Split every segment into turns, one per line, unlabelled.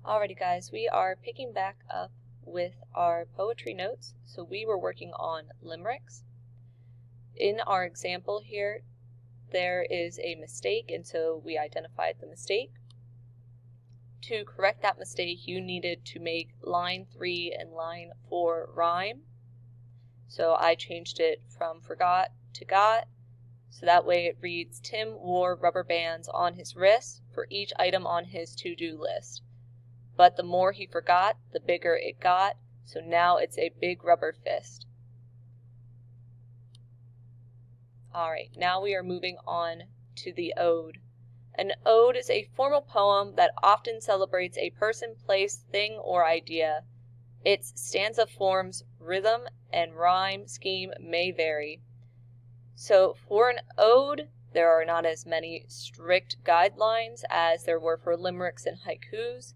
Alrighty guys, we are picking back up with our poetry notes. So we were working on limericks. In our example here, there is a mistake, and so we identified the mistake. To correct that mistake, you needed to make line 3 and line 4 rhyme. So I changed it from forgot to got. So that way it reads, Tim wore rubber bands on his wrist for each item on his to-do list. But the more he forgot, the bigger it got, so now it's a big rubber fist. Alright, now we are moving on to the ode. An ode is a formal poem that often celebrates a person, place, thing, or idea. Its stanza forms, rhythm, and rhyme scheme may vary. So for an ode, there are not as many strict guidelines as there were for limericks and haikus,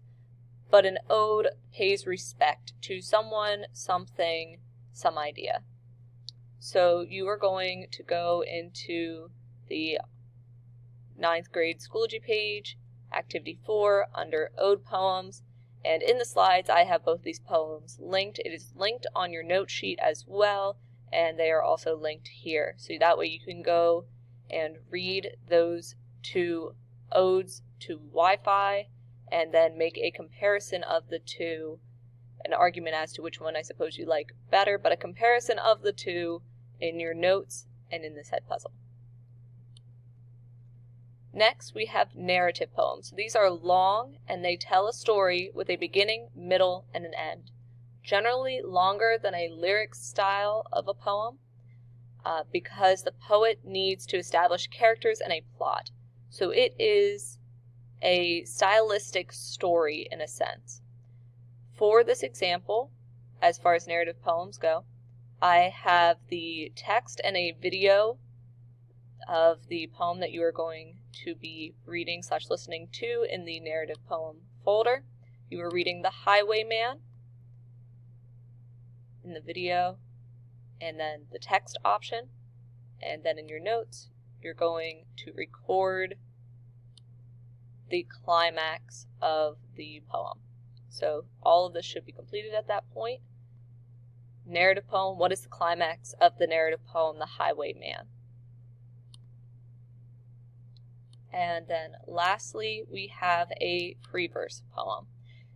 but an ode pays respect to someone, something, some idea. So you are going to go into the 9th grade Schoology page, Activity 4, under Ode Poems, and in the slides I have both these poems linked. It is linked on your note sheet as well, and they are also linked here. So that way you can go and read those two odes to Wi-Fi, and then make a comparison of the two, an argument as to which one I suppose you like better, but a comparison of the two in your notes and in this head puzzle. Next, we have narrative poems. These are long and they tell a story with a beginning, middle, and an end. Generally longer than a lyric style of a poem because the poet needs to establish characters and a plot. So it is a stylistic story in a sense. For this example, as far as narrative poems go, I have the text and a video of the poem that you are going to be reading / listening to in the narrative poem folder. You are reading The Highwayman in the video, and then the text option, and then in your notes you're going to record the climax of the poem. So all of this should be completed at that point. Narrative poem, what is the climax of the narrative poem, The Highwayman? And then lastly, we have a free verse poem.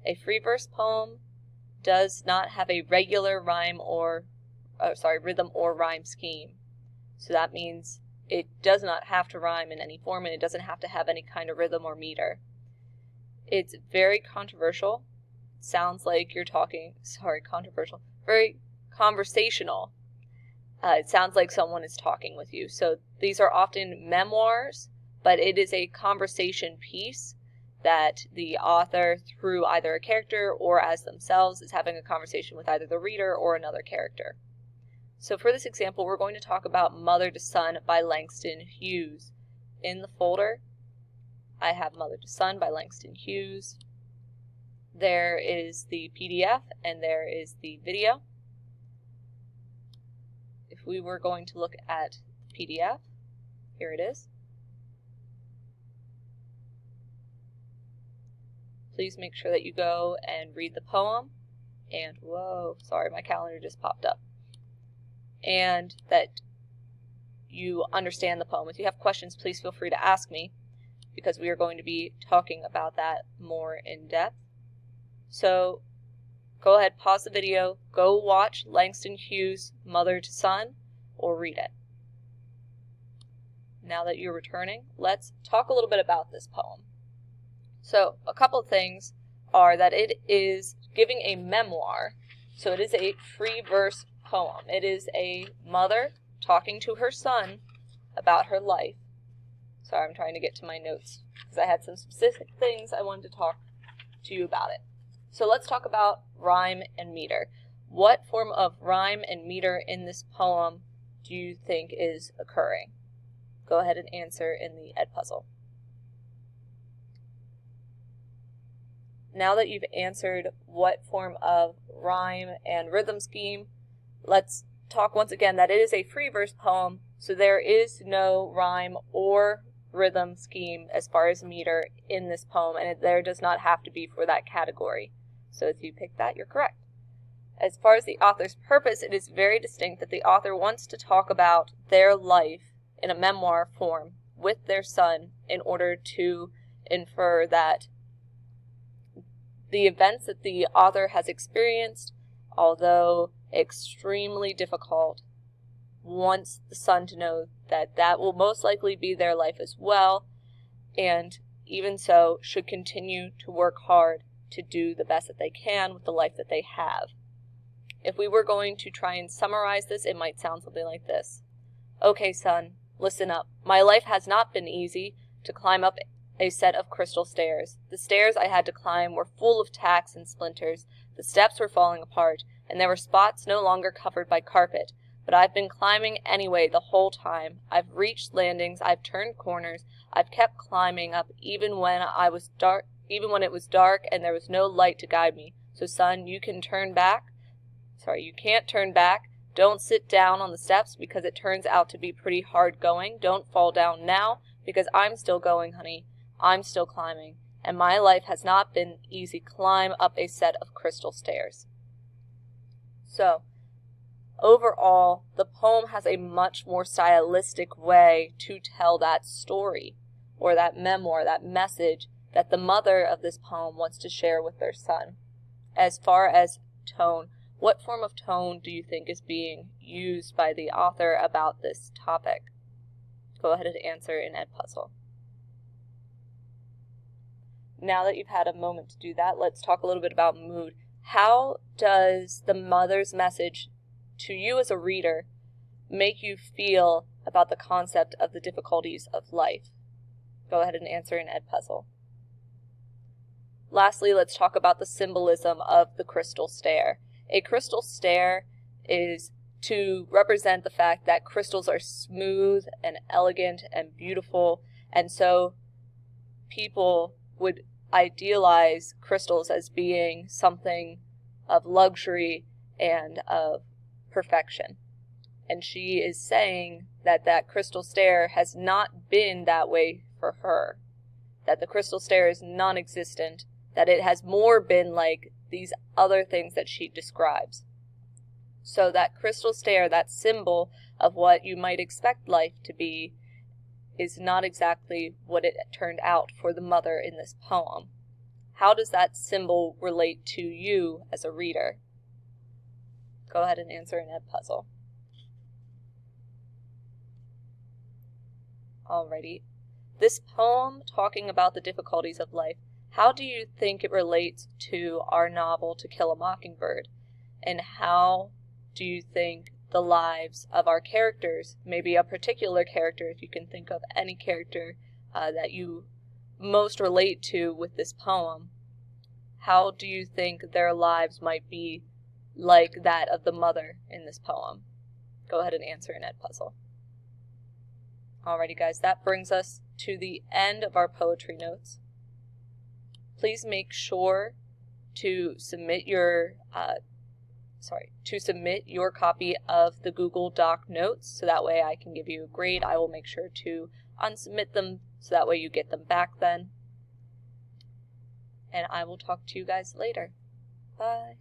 A free verse poem does not have a regular rhythm or rhyme scheme. So that means it does not have to rhyme in any form, and it doesn't have to have any kind of rhythm or meter. It's very controversial. It sounds like you're talking, controversial, very conversational. It sounds like someone is talking with you. So these are often memoirs, but it is a conversation piece that the author, through either a character or as themselves, is having a conversation with either the reader or another character. So for this example, we're going to talk about Mother to Son by Langston Hughes. In the folder, I have Mother to Son by Langston Hughes. There is the PDF and there is the video. If we were going to look at the PDF, here it is. Please make sure that you go and read the poem. And, whoa, sorry, my calendar just popped up. And that you understand the poem. If you have questions, please feel free to ask me, because we are going to be talking about that more in depth. So go ahead, pause the video, go watch Langston Hughes' Mother to Son, or read it. Now that you're returning, let's talk a little bit about this poem. So a couple of things are that it is giving a memoir, so it is a free verse poem. It is a mother talking to her son about her life. Sorry, I'm trying to get to my notes because I had some specific things I wanted to talk to you about it. So let's talk about rhyme and meter. What form of rhyme and meter in this poem do you think is occurring? Go ahead and answer in the Ed puzzle. Now that you've answered what form of rhyme and rhythm scheme, let's talk once again that it is a free verse poem, so there is no rhyme or rhythm scheme as far as meter in this poem, and there does not have to be for that category. So if you pick that, you're correct. As far as the author's purpose, it is very distinct that the author wants to talk about their life in a memoir form with their son in order to infer that the events that the author has experienced, although extremely difficult, wants the son to know that that will most likely be their life as well, and even so should continue to work hard to do the best that they can with the life that they have. If we were going to try and summarize this, it might sound something like this. Okay, son, listen up. My life has not been easy. To climb up a set of crystal stairs. The stairs I had to climb were full of tacks and splinters. The steps were falling apart, and there were spots no longer covered by carpet. But I've been climbing anyway the whole time. I've reached landings, I've turned corners, I've kept climbing up even when it was dark and there was no light to guide me. So son, you can't turn back. Don't sit down on the steps because it turns out to be pretty hard going. Don't fall down now because I'm still going, honey. I'm still climbing, and my life has not been easy. Climb up a set of crystal stairs. So, overall, the poem has a much more stylistic way to tell that story, or that memoir, that message that the mother of this poem wants to share with their son. As far as tone, what form of tone do you think is being used by the author about this topic? Go ahead and answer in Edpuzzle. Now that you've had a moment to do that, let's talk a little bit about mood. How does the mother's message to you as a reader make you feel about the concept of the difficulties of life? Go ahead and answer in Edpuzzle. Lastly, let's talk about the symbolism of the crystal stair. A crystal stair is to represent the fact that crystals are smooth and elegant and beautiful, and so people would idealize crystals as being something of luxury and of perfection. And she is saying that that crystal stair has not been that way for her, that the crystal stair is non-existent, that it has more been like these other things that she describes. So that crystal stair, that symbol of what you might expect life to be, is not exactly what it turned out for the mother in this poem. How does that symbol relate to you as a reader? Go ahead and answer in Edpuzzle. Alrighty. This poem talking about the difficulties of life, how do you think it relates to our novel To Kill a Mockingbird? And how do you think the lives of our characters, maybe a particular character, if you can think of any character that you most relate to with this poem, how do you think their lives might be like that of the mother in this poem? Go ahead and answer in Edpuzzle. Alrighty guys, that brings us to the end of our poetry notes. Please make sure to submit your copy of the Google Doc notes, so that way I can give you a grade. I will make sure to unsubmit them, so that way you get them back then. And I will talk to you guys later. Bye.